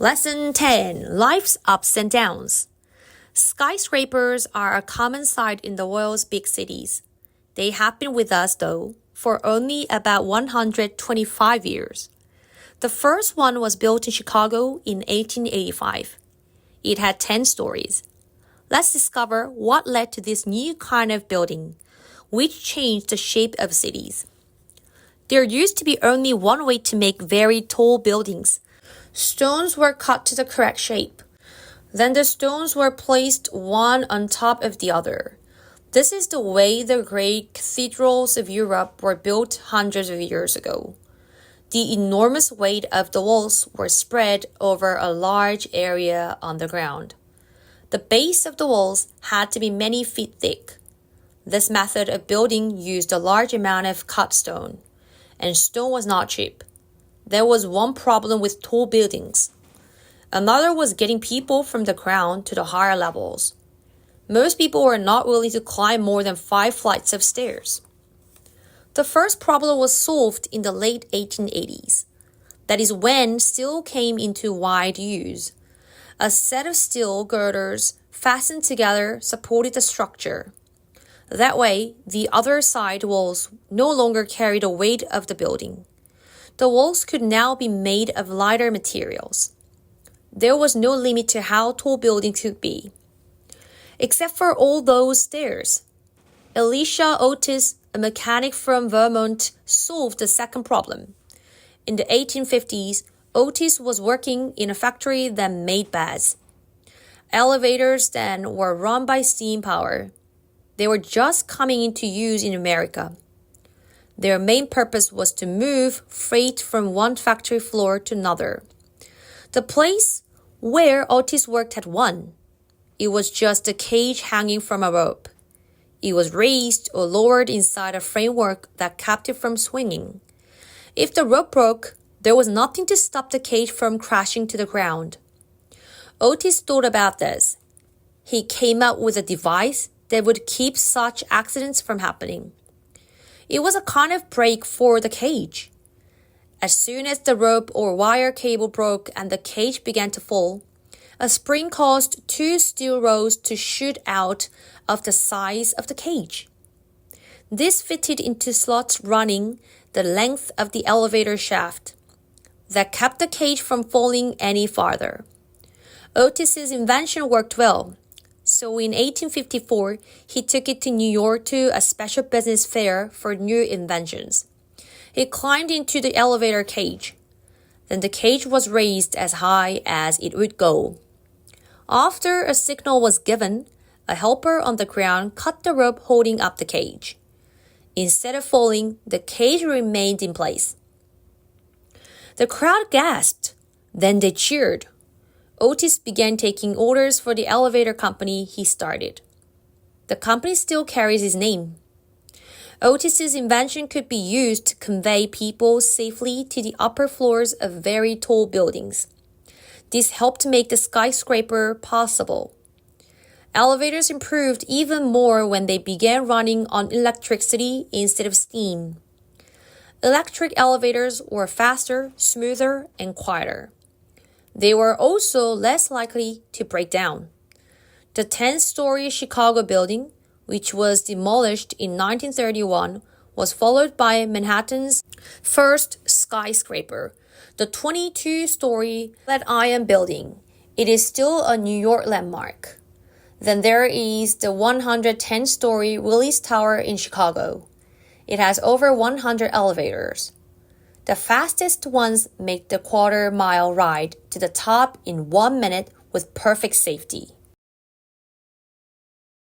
Lesson 10. Life's Ups and Downs. Skyscrapers are a common sight in the world's big cities. They have been with us, though, for only about 125 years. The first one was built in Chicago in 1885. It had 10 stories. Let's discover what led to this new kind of building, which changed the shape of cities. There used to be only one way to make very tall buildings. Stones were cut to the correct shape. Then the stones were placed one on top of the other. This is the way the great cathedrals of Europe were built hundreds of years ago. The enormous weight of the walls were spread over a large area on the ground. The base of the walls had to be many feet thick. This method of building used a large amount of cut stone, and stone was not cheap. There was one problem with tall buildings. Another was getting people from the ground to the higher levels. Most people were not willing to climb more than 5 flights of stairs. The first problem was solved in the late 1880s. That is when steel came into wide use. A set of steel girders fastened together supported the structure. That way, the other side walls no longer carried the weight of the building. The walls could now be made of lighter materials. There was no limit to how tall buildings could be. Except for all those stairs. Elisha Otis, a mechanic from Vermont, solved the second problem. In the 1850s, Otis was working in a factory that made beds. Elevators then were run by steam power. They were just coming into use in America. Their main purpose was to move freight from one factory floor to another. The place where Otis worked had won. It was just a cage hanging from a rope. It was raised or lowered inside a framework that kept it from swinging. If the rope broke, there was nothing to stop the cage from crashing to the ground. Otis thought about this. He came up with a device that would keep such accidents from happening. It was a kind of brake for the cage. As soon as the rope or wire cable broke and the cage began to fall, a spring caused 2 steel rods to shoot out of the sides of the cage. This fitted into slots running the length of the elevator shaft that kept the cage from falling any farther. Otis's invention worked well. So in 1854, he took it to New York to a special business fair for new inventions. He climbed into the elevator cage. Then the cage was raised as high as it would go. After a signal was given, a helper on the ground cut the rope holding up the cage. Instead of falling, the cage remained in place. The crowd gasped. Then they cheered. Otis began taking orders for the elevator company he started. The company still carries his name. Otis's invention could be used to convey people safely to the upper floors of very tall buildings. This helped make the skyscraper possible. Elevators improved even more when they began running on electricity instead of steam. Electric elevators were faster, smoother, and quieter. They were also less likely to break down. The 10-story Chicago building, which was demolished in 1931, was followed by Manhattan's first skyscraper, the 22-story Flatiron Building. It is still a New York landmark. Then there is the 110-story Willis Tower in Chicago. It has over 100 elevators. The fastest ones make the quarter-mile ride to the top in 1 minute with perfect safety.